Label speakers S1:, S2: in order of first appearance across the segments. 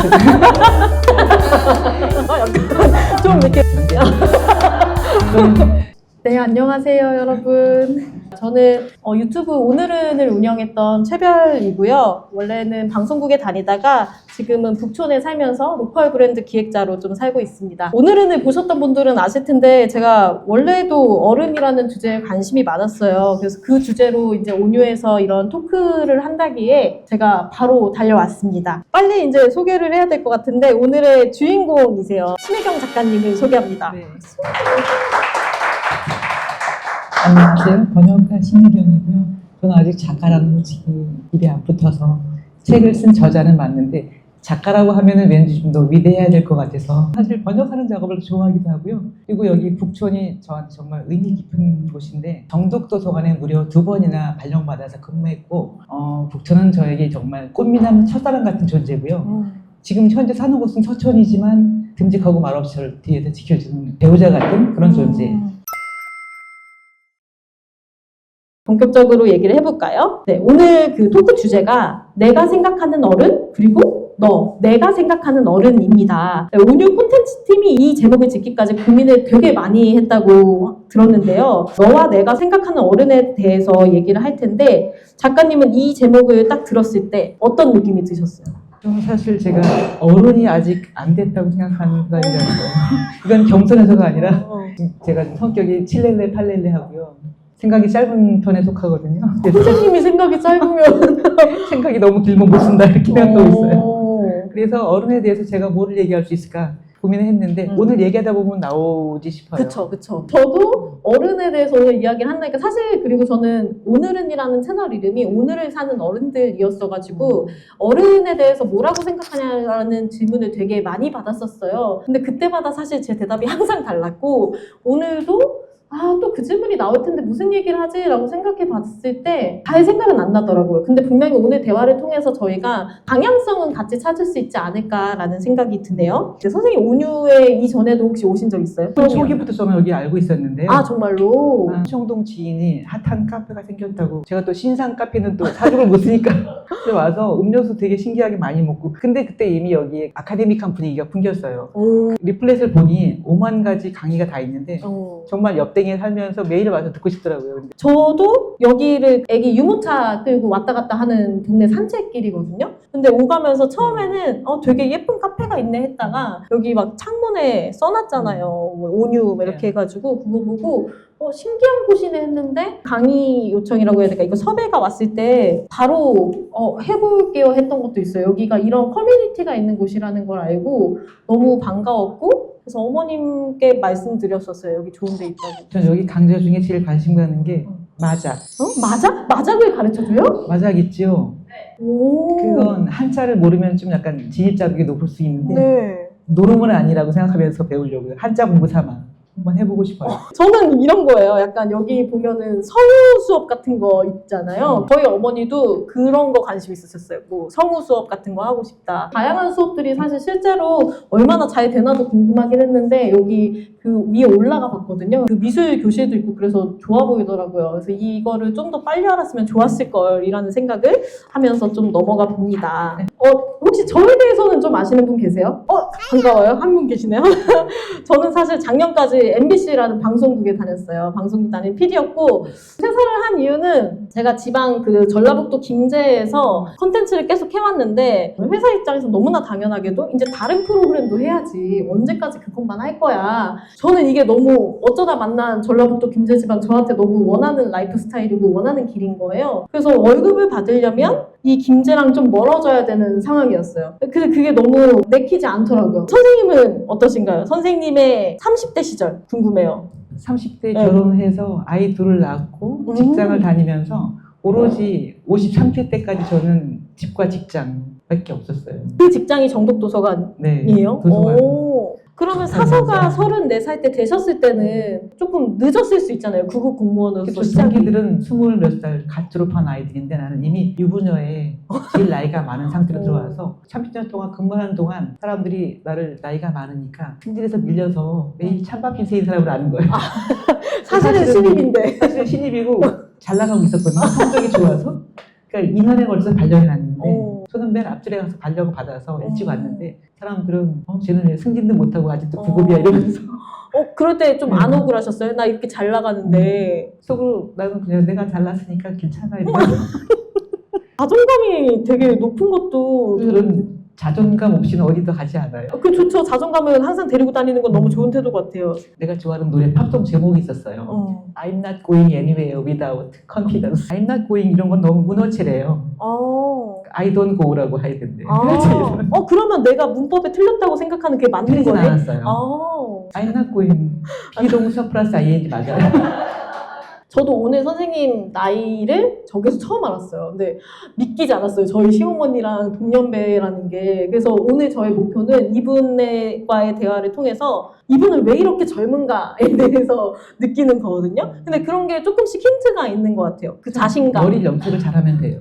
S1: 약간 좀 이렇게. 네, 안녕하세요, 여러분. 저는 유튜브 오늘은을 운영했던 최별이고요. 원래는 방송국에 다니다가 지금은 북촌에 살면서 로컬 브랜드 기획자로 좀 살고 있습니다. 오늘은을 보셨던 분들은 아실 텐데 제가 원래도 어른이라는 주제에 관심이 많았어요. 그래서 그 주제로 이제 온유에서 이런 토크를 한다기에 제가 바로 달려왔습니다. 빨리 이제 소개를 해야 될 것 같은데 오늘의 주인공이세요. 심혜경 작가님을 소개합니다.
S2: 네. 안녕하세요. 번역가 심혜경이고요. 저는 아직 작가라는 지금 입에 안 붙어서 책을 쓴 저자는 맞는데 작가라고 하면은 왠지 좀 더 위대해야 될 것 같아서 사실 번역하는 작업을 좋아하기도 하고요. 그리고 여기 북촌이 저한테 정말 의미 깊은 곳인데 정독도서관에 무려 2번이나 발령받아서 근무했고 북촌은 저에게 정말 꽃미남 첫사랑 같은 존재고요. 지금 현재 사는 곳은 서촌이지만 듬직하고 말없이 저를 뒤에서 지켜주는 배우자 같은 그런 존재.
S1: 본격적으로 얘기를 해볼까요? 네, 오늘 그 토크 주제가 내가 생각하는 어른 그리고 내가 생각하는 어른입니다. 온유 콘텐츠 팀이 이 제목을 짓기까지 고민을 되게 많이 했다고 들었는데요. 너와 내가 생각하는 어른에 대해서 얘기를 할 텐데 작가님은 이 제목을 딱 들었을 때 어떤 느낌이 드셨어요?
S2: 저는 사실 제가 어른이 아직 안 됐다고 생각하는 사람이라서 이건 겸손해서가 아니라 제가 성격이 7렐레 8렐레 하고요. 생각이 짧은 편에 속하거든요.
S1: 선생님이 생각이 짧으면
S2: 생각이 너무 길면 못 쓴다 이렇게 생각하고 있어요. 그래서 어른에 대해서 제가 뭐를 얘기할 수 있을까 고민을 했는데 오늘 얘기하다 보면 나오지 싶어요.
S1: 그쵸. 저도 어른에 대해서 오늘 이야기를 한다니까 사실 그리고 저는 오늘은이라는 채널 이름이 오늘을 사는 어른들이었어가지고 어른에 대해서 뭐라고 생각하냐라는 질문을 되게 많이 받았었어요. 근데 그때마다 사실 제 대답이 항상 달랐고 오늘도 또 그 질문이 나올 텐데 무슨 얘기를 하지? 라고 생각해 봤을 때 잘 생각은 안 나더라고요. 근데 분명히 오늘 대화를 통해서 저희가 방향성은 같이 찾을 수 있지 않을까라는 생각이 드네요. 선생님 온유에 이전에도 혹시 오신 적 있어요?
S2: 초기부터 저는 여기 알고 있었는데요.
S1: 정말로?
S2: 청동 지인이 핫한 카페가 생겼다고 제가 또 신상 카페는 또 사족을 못 쓰니까 와서 음료수 되게 신기하게 많이 먹고 근데 그때 이미 여기에 아카데믹한 분위기가 풍겼어요. 리플렛을 보니 5만 가지 강의가 다 있는데 정말 옆댕이에 살면서 매일 와서 듣고 싶더라고요. 근데.
S1: 저도 여기를 애기 유모차 끌고 왔다 갔다 하는 동네 산책길이거든요. 근데 오가면서 처음에는 되게 예쁜 카페가 있네 했다가 여기 막 창문에 써놨잖아요. 뭐 온유 이렇게 해가지고 그거 보고 신기한 곳이네 했는데 강의 요청이라고 해야 될까? 이거 섭외가 왔을 때 바로 해볼게요 했던 것도 있어요. 여기가 이런 커뮤니티가 있는 곳이라는 걸 알고 너무 반가웠고 그래서 어머님께 말씀드렸었어요. 여기 좋은 데 있다고.
S2: 전 여기 강좌 중에 제일 관심 가는 게 마작.
S1: 마작? 마작을 가르쳐줘요?
S2: 마작 있죠? 그건 한자를 모르면 좀 약간 진입자격이 높을 수 있는데 노름은 아니라고 생각하면서 배우려고요. 한자 공부 삼아 한번 해보고 싶어요.
S1: 저는 이런 거예요. 약간 여기 보면은 성우 수업 같은 거 있잖아요. 저희 어머니도 그런 거 관심 있으셨어요. 뭐 성우 수업 같은 거 하고 싶다. 다양한 수업들이 사실 실제로 얼마나 잘 되나도 궁금하긴 했는데 여기 그 위에 올라가 봤거든요. 그 미술 교실도 있고 그래서 좋아 보이더라고요. 그래서 이거를 좀 더 빨리 알았으면 좋았을 걸이라는 생각을 하면서 좀 넘어가 봅니다. 혹시 저에 대해서는 좀 아시는 분 계세요? 반가워요. 한 분 계시네요. 저는 사실 작년까지 MBC라는 방송국에 다녔어요. 방송국 다닌 PD였고 퇴사를 한 이유는 제가 지방 그 전라북도 김제에서 콘텐츠를 계속 해왔는데 회사 입장에서 너무나 당연하게도 이제 다른 프로그램도 해야지 언제까지 그것만 할 거야. 저는 이게 너무 어쩌다 만난 전라북도 김제지방 저한테 너무 원하는 라이프 스타일이고 원하는 길인 거예요. 그래서 월급을 받으려면 이 김제랑 좀 멀어져야 되는 상황이었어요. 근데 그게 너무 내키지 않더라고요. 선생님은 어떠신가요? 선생님의 30대 시절 궁금해요.
S2: 30대 결혼해서 아이 둘을 낳고 직장을 다니면서 오로지 53세 때까지 저는 집과 직장밖에 없었어요.
S1: 그 직장이 정독도서관이에요?
S2: 네, 도서관.
S1: 그러면 사서가 34살 때 되셨을 때는 조금 늦었을 수 있잖아요. 구급 공무원으로서 시작이.
S2: 자기들은 20몇 살 갓 졸업한 아이들인데 나는 이미 유부녀에 제일 나이가 많은 상태로 들어와서 30년 동안 근무하는 동안 사람들이 나를 나이가 많으니까 승진해서 밀려서 매일 찬밥 흰새인 사람으로 아는 거예요.
S1: 사실은 신입인데.
S2: 사실은 신입이고 잘 나가고 있었거든요. 성적이 좋아서. 그러니까 2년에 걸쳐서 발령이 났는데 저는 맨 앞줄에 가서 가려고 받아서 일찍 왔는데 사람들은 쟤는 왜 승진도 못하고 아직도 부급이야 이러면서
S1: 그럴 때 좀 안 억울하셨어요? 나 이렇게 잘 나가는데.
S2: 속으로 나는 그냥 내가 잘났으니까 괜찮아 이러면서
S1: 자존감이 되게 높은 것도
S2: 그런 자존감 없이는 어디도 가지 않아요.
S1: 그 좋죠. 자존감은 항상 데리고 다니는 건 너무 좋은 태도 같아요.
S2: 내가 좋아하는 노래 팝송 제목이 있었어요. I'm not going anywhere without confidence. I'm not going 이런 건 너무 문어체래요. I don't go라고 해야 된대.
S1: 그러면 내가 문법에 틀렸다고 생각하는 게 맞는
S2: 틀리진
S1: 거네?
S2: 않았어요. I'm not going. 비동사 플러스 ing 맞아요.
S1: 저도 오늘 선생님 나이를 저기서 처음 알았어요. 근데 믿기지 않았어요. 저희 시어머니랑 동년배라는 게. 그래서 오늘 저의 목표는 이분과의 대화를 통해서 이분은 왜 이렇게 젊은가에 대해서 느끼는 거거든요. 근데 그런 게 조금씩 힌트가 있는 것 같아요. 그 자신감.
S2: 머리 염색을 잘하면 돼요.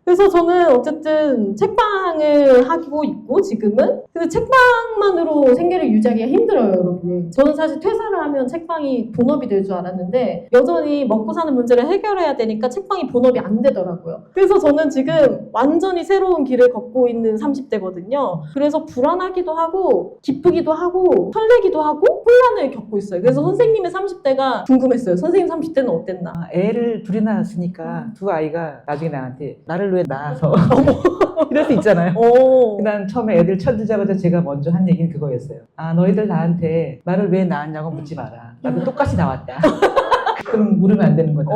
S1: 그래서 저는 어쨌든 책방을 하고 있고 지금은 근데 책방만으로 생계를 유지하기가 힘들어요, 여러분. 저는 사실 퇴사를 하면 책방이 본업이 될 줄 알았는데 여전히 먹고 사는 문제를 해결해야 되니까 책방이 본업이 안 되더라고요. 그래서 저는 지금 완전히 새로운 길을 걷고 있는 30대거든요. 그래서 불안하기도 하고 기쁘기도 하고 설레기도 하고 혼란을 겪고 있어요. 그래서 선생님의 30대가 궁금했어요. 선생님 30대는 어땠나?
S2: 애를 둘이 낳았으니까 두 아이가 나중에 나한테 나를 왜 낳아서 이럴 수 있잖아요. 난 처음에 애들 찾자마자 제가 먼저 한 얘기는 그거였어요. 너희들 나한테 나를 왜 낳았냐고 묻지 마라. 나도 똑같이 나왔다. 그럼 물으면 안 되는 거죠.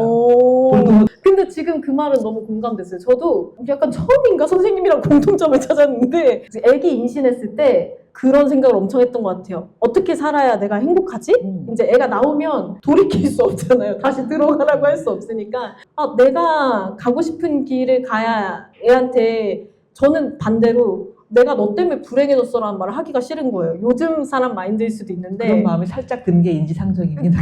S1: 근데 지금 그 말은 너무 공감됐어요. 저도 약간 처음인가 선생님이랑 공통점을 찾았는데 애기 임신했을 때 그런 생각을 엄청 했던 것 같아요. 어떻게 살아야 내가 행복하지? 이제 애가 나오면 돌이킬 수 없잖아요. 다시 들어가라고 할 수 없으니까 내가 가고 싶은 길을 가야 애한테 저는 반대로 내가 너 때문에 불행해졌어라는 말을 하기가 싫은 거예요. 요즘 사람 마인드일 수도 있는데
S2: 그런 마음이 살짝 든 게 인지상정입니다.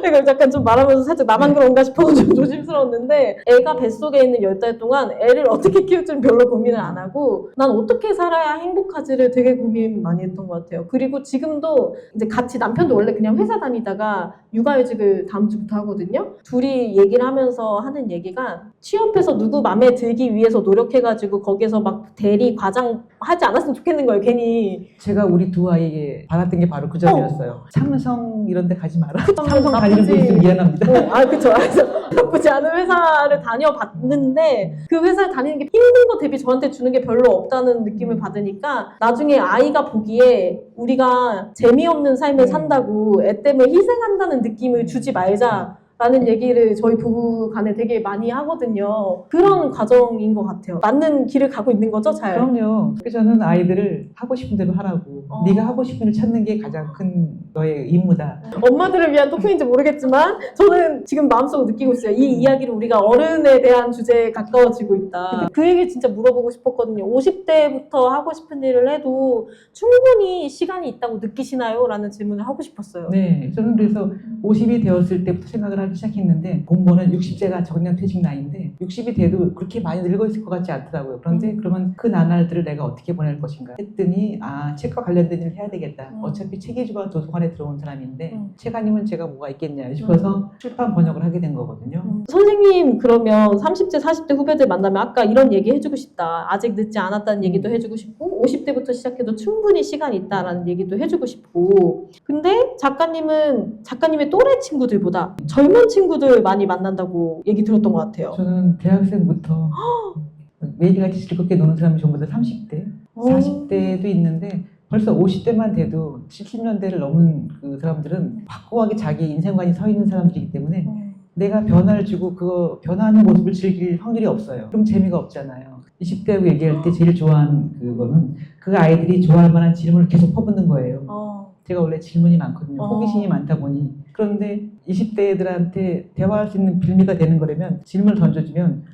S1: 그러니까 약간 좀 말하면서 살짝 나만 그런가 싶어서 좀 조심스러웠는데 애가 뱃속에 있는 10달 동안 애를 어떻게 키울지는 별로 고민을 안 하고 난 어떻게 살아야 행복하지를 되게 고민 많이 했던 것 같아요. 그리고 지금도 이제 같이 남편도 원래 그냥 회사 다니다가 육아휴직을 다음 주부터 하거든요. 둘이 얘기를 하면서 하는 얘기가 취업해서 누구 맘에 들기 위해서 노력해가지고 거기서 막 대리 과장 하지 않았으면 좋겠는 거예요. 괜히
S2: 제가 우리 두 아이에게 받았던 게 바로 그 점이었어요. 삼성 이런 데 가지 마라. 삼성 다니는 분 있으면 미안합니다.
S1: 그쵸. 그래서 나쁘지 않은 회사를 다녀봤는데 그 회사를 다니는 게 힘든 거 대비 저한테 주는 게 별로 없다는 느낌을 받으니까 나중에 아이가 보기에 우리가 재미없는 삶을 산다고 애 때문에 희생한다는 느낌을 주지 말자. 라는 얘기를 저희 부부 간에 되게 많이 하거든요. 그런 과정인 것 같아요. 맞는 길을 가고 있는 거죠, 잘?
S2: 그럼요. 그래서 저는 아이들을 하고 싶은 대로 하라고. 네가 하고 싶은 일 찾는 게 가장 큰 너의 임무다.
S1: 엄마들을 위한 토크인지 모르겠지만 저는 지금 마음속으로 느끼고 있어요. 이 이야기를 우리가 어른에 대한 주제에 가까워지고 있다. 그 얘기 진짜 물어보고 싶었거든요. 50대부터 하고 싶은 일을 해도 충분히 시간이 있다고 느끼시나요? 라는 질문을 하고 싶었어요.
S2: 네, 저는 그래서 50이 되었을 때부터 생각을 하기 시작했는데 공무원은 60세가 정년퇴직 나이인데 60이 돼도 그렇게 많이 늙어 있을 것 같지 않더라고요. 그런데 그러면 그 나날들을 내가 어떻게 보낼 것인가 했더니 책과 관련된 일을 해야 되겠다. 어차피 책 위주가 도서관에 들어온 사람인데 책 아니면 제가 뭐가 있겠냐 싶어서 출판 번역을 하게 된 거거든요.
S1: 선생님 그러면 30대 40대 후배들 만나면 아까 이런 얘기 해주고 싶다. 아직 늦지 않았다는 얘기도 해주고 싶고 50대부터 시작해도 충분히 시간이 있다라는 얘기도 해주고 싶고 근데 작가님의 또래 친구들보다 젊은 친구들 많이 만난다고 얘기 들었던 것 같아요.
S2: 저는 대학생부터 매일같이 즐겁게 노는 사람이 전부 다 30대, 40대도 있는데 벌써 50대만 돼도 70년대를 넘은 그 사람들은 확고하게 자기 인생관이 서 있는 사람들이기 때문에 내가 변화를 주고 그 변화하는 모습을 즐길 확률이 없어요. 그럼 재미가 없잖아요. 20대하고 얘기할 때 제일 좋아하는 그거는 그 아이들이 좋아할 만한 질문을 계속 퍼붓는 거예요. 제가 원래 질문이 많거든요. 호기심이 많다 보니. 그런데 20대 애들한테 대화할 수 있는 빌미가 되는 거라면 질문을 던져주면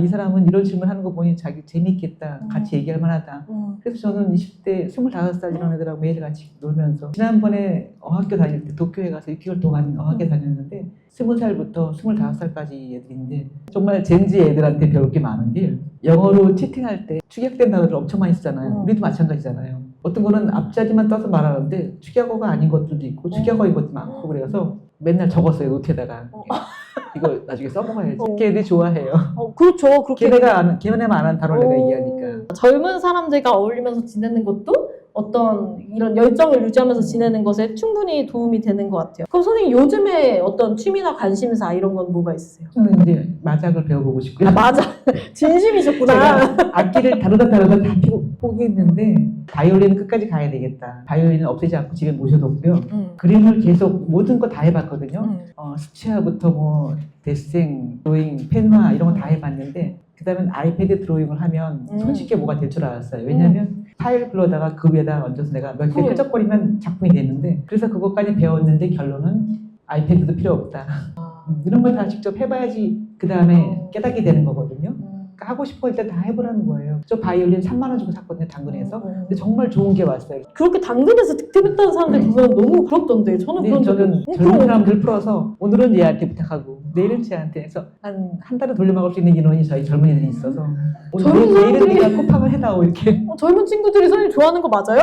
S2: 이 사람은 이런 질문 하는 거 보니 자기 재밌겠다. 같이 얘기할 만하다. 그래서 저는 20대 25살 이런 애들하고 매일 같이 놀면서 지난번에 어학교 다닐 때 도쿄에 가서 6개월 동안 어학교 다녔는데 20살부터 25살까지 애들인데 정말 젠지 애들한테 배울 게 많은데 영어로 채팅할 때 축약된 단어를 엄청 많이 쓰잖아요. 우리도 마찬가지잖아요. 어떤 거는 앞자리만 떠서 말하는데 축약어가 아닌 것들도 있고 축약어인 것도 많고 그래서 맨날 적었어요, 노트에다가. 이거 나중에 써먹어야지. 걔네들이 좋아해요.
S1: 그렇죠. 그렇게
S2: 걔네만 아는 단어를 내가 얘기하니까.
S1: 젊은 사람들과 어울리면서 지내는 것도 어떤 이런 열정을 유지하면서 지내는 것에 충분히 도움이 되는 것 같아요. 그럼 선생님 요즘에 어떤 취미나 관심사 이런 건 뭐가 있으세요?
S2: 저는 이제 마작을 배워보고 싶고요.
S1: 맞아. 진심이셨구나.
S2: 제가 악기를 다루다 다 포기했는데 바이올린은 끝까지 가야 되겠다. 바이올린은 없애지 않고 집에 모셔뒀고요. 그림을 계속 모든 거 다 해봤거든요. 수채화부터 뭐 데생, 드로잉, 펜화 이런 거 다 해봤는데 그 다음에 아이패드 드로잉을 하면 손쉽게 뭐가 될 줄 알았어요. 왜냐하면 파일 불러다가 그 위에다 얹어서 내가 몇 개 끄적거리면 작품이 됐는데 그래서 그것까지 배웠는데 결론은 아이패드도 필요 없다. 이런 걸 다 직접 해봐야지 그 다음에 깨닫게 되는 거거든요. 그러니까 하고 싶어 할 때 다 해보라는 거예요. 저 바이올린 3만 원 주고 샀거든요, 당근에서. 근데 정말 좋은 게 왔어요.
S1: 그렇게 당근에서 득템했다는 사람들 보면 너무 부럽던데 저는
S2: 네,
S1: 그런 적이
S2: 저는 젊은 사람들 풀어서 오늘은 얘한테 부탁하고 내일은 쟤한테 해서 한 달에 돌려막을 수 있는 인원이 저희 젊은이들이 있어서
S1: 젊은
S2: 내일은
S1: 사람들이-
S2: 네가 쿠팡을 해다오 이렇게
S1: 젊은 친구들이 선생님 좋아하는 거 맞아요?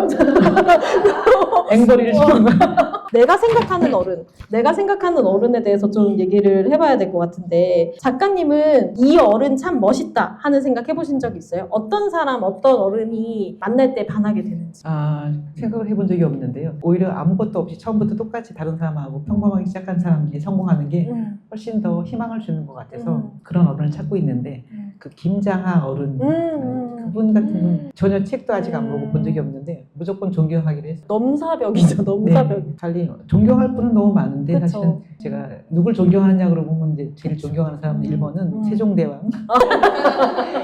S2: 앵벌이를 시키는 거야.
S1: 내가 생각하는 어른에 대해서 좀 얘기를 해봐야 될 것 같은데 작가님은 이 어른 참 멋있다 하는 생각 해보신 적 있어요? 어떤 사람, 어떤 어른이 만날 때 반하게 되는지.
S2: 생각을 해본 적이 없는데요. 오히려 아무것도 없이 처음부터 똑같이 다른 사람하고 평범하게 시작한 사람들이 성공하는 게 훨씬 더 희망을 주는 것 같아서 그런 어른을 찾고 있는데 그 김장하 어른 그분 같은 분 전혀 책도 아직 안 보고 본 적이 없는데 무조건 존경하기로 했어요.
S1: 넘사벽이죠, 넘사벽.
S2: 네, 달리 존경할 분은 너무 많은데
S1: 그쵸.
S2: 사실은 제가 누굴 존경하느냐 그러면 이제 제일 존경하는 사람은 1번은 세종대왕.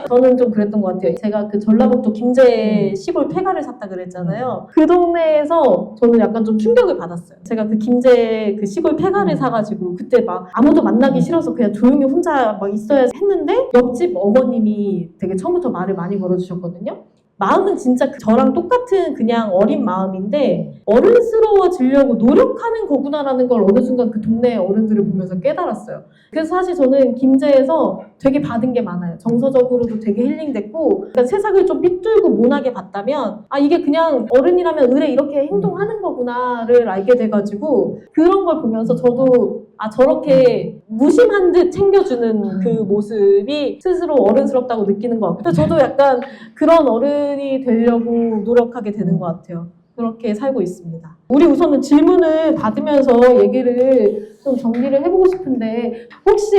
S1: 저는 좀 그랬던 것 같아요. 제가 그 전라북도 김제 시골 폐가를 샀다 그랬잖아요. 그 동네에서 저는 약간 좀 충격을 받았어요. 제가 그 김제 그 시골 폐가를 사가지고 그때 막 아무도 만나기 싫어서 그냥 조용히 혼자 막 있어야 했는데 옆집 어머님이 되게 처음부터 말을 많이 걸어주셨거든요. 마음은 진짜 저랑 똑같은 그냥 어린 마음인데 어른스러워지려고 노력하는 거구나라는 걸 어느 순간 그 동네 어른들을 보면서 깨달았어요. 그래서 사실 저는 김제에서 되게 받은 게 많아요. 정서적으로도 되게 힐링됐고 그러니까 세상을 좀 삐뚤고 모나게 봤다면 이게 그냥 어른이라면 의뢰 이렇게 행동하는 거구나를 알게 돼가지고 그런 걸 보면서 저도 저렇게 무심한 듯 챙겨주는 그 모습이 스스로 어른스럽다고 느끼는 것 같고 저도 약간 그런 어른이 되려고 노력하게 되는 것 같아요. 그렇게 살고 있습니다. 우리 우선은 질문을 받으면서 얘기를 좀 정리를 해보고 싶은데 혹시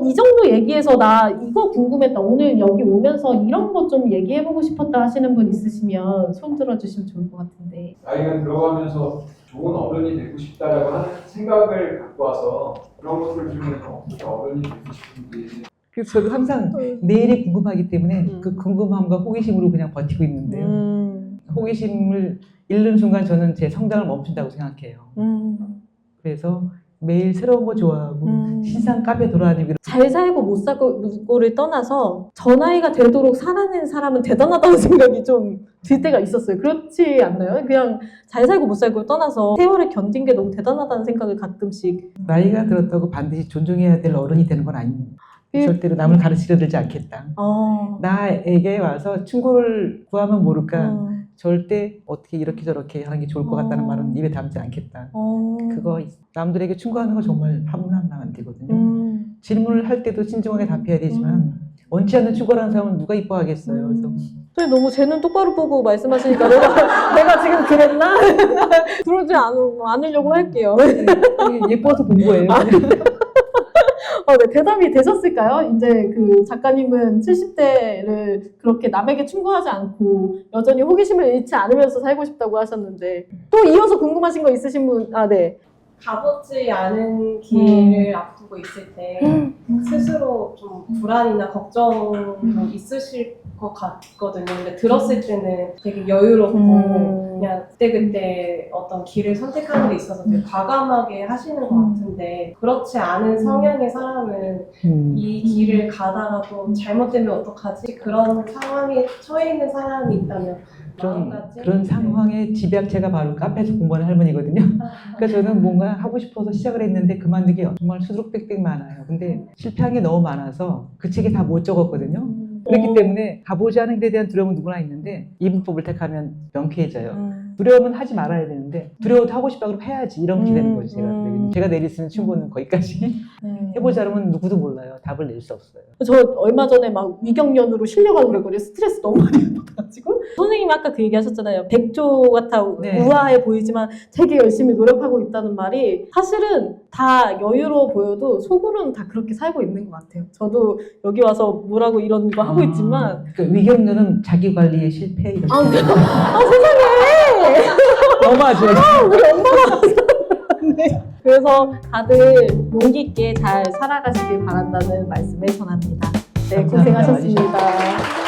S1: 이 정도 얘기해서 나 이거 궁금했다. 오늘 여기 오면서 이런 거 좀 얘기해보고 싶었다 하시는 분 있으시면 손 들어주시면 좋을 것 같은데.
S3: 나이가 들어가면서 좋은 어른이 되고 싶다라고 하는 생각을 갖고 와서 그런 것들을 들으면서 어떻게 어른이 되고 싶은지.
S2: 그래서 저도 항상 내일이 궁금하기 때문에 그 궁금함과 호기심으로 그냥 버티고 있는데요. 호기심을 잃는 순간 저는 제 성장을 멈춘다고 생각해요. 그래서 매일 새로운 거 좋아하고 신상 카페 돌아다니고
S1: 잘 살고 못 살고를 떠나서 저 나이가 되도록 살아낸 사람은 대단하다는 생각이 좀 들 때가 있었어요. 그렇지 않나요? 그냥 잘 살고 못 살고를 떠나서 세월을 견딘 게 너무 대단하다는 생각을 가끔씩.
S2: 나이가 들었다고 반드시 존중해야 될 어른이 되는 건 아닙니다. 절대로 남을 가르치려 들지 않겠다. 나에게 와서 친구를 구하면 모를까 절대 어떻게 이렇게 저렇게 하는 게 좋을 것 같다는 말은 입에 담지 않겠다. 그거 남들에게 충고하는 거 정말 함부로 하면 안 되거든요. 질문을 할 때도 신중하게 답해야 되지만 원치 않는 충고를 하는 사람은 누가 이뻐하겠어요. 그래서
S1: 선생님 너무 제 눈 똑바로 보고 말씀하시니까 내가 지금 그랬나? 그러지 않으려고 할게요.
S2: 예뻐서 본 거예요.
S1: 네, 대답이 되셨을까요? 이제 그 작가님은 70대를 그렇게 남에게 충고하지 않고 여전히 호기심을 잃지 않으면서 살고 싶다고 하셨는데 또 이어서 궁금하신 거 있으신 분? 네.
S4: 가보지 않은 길을 앞두고 있을 때 스스로 좀 불안이나 걱정도 있으실 것 같거든요. 근데 들었을 때는 되게 여유롭고 그냥 그때그때 어떤 길을 선택하는 데 있어서 되게 과감하게 하시는 것 같은데 그렇지 않은 성향의 사람은 이 길을 가다가도 잘못되면 어떡하지? 그런 상황에 처해 있는 사람이 있다면
S2: 그런 상황의 집약체가 바로 카페에서 공부하는 할머니거든요. 그러니까 저는 뭔가 하고 싶어서 시작을 했는데 그만두기 정말 수두룩빽빽 많아요. 근데 실패한 게 너무 많아서 그 책에 다 못 적었거든요. 그렇기 때문에 가보지 않은 길에 대한 두려움은 누구나 있는데 이분법을 택하면 명쾌해져요. 두려움은 하지 말아야 되는데 두려워도 하고 싶다 그러면 해야지 이런 게 되는 거죠. 제가 내리 쓰는 충고는 거기까지. 해보자 그러면 누구도 몰라요. 답을 낼 수 없어요.
S1: 저 얼마 전에 막 위경련으로 실려가고 그랬거든요. 스트레스 너무 많이 받아가지고. 선생님이 아까 그 얘기 하셨잖아요. 백조 같아
S2: 네.
S1: 우아해 보이지만 되게 열심히 노력하고 있다는 말이 사실은 다 여유로워 보여도 속으로는 다 그렇게 살고 있는 것 같아요. 저도 여기 와서 뭐라고 이런 거 하고 있지만
S2: 그러니까 위경련은 자기 관리의 실패 이렇게.
S1: 세상에!
S2: 너무하죠.
S1: 우리 엄마가 네. 그래서 다들 용기 있게 잘 살아가시길 바란다는 말씀을 전합니다. 네,
S2: 감사합니다.
S1: 고생하셨습니다.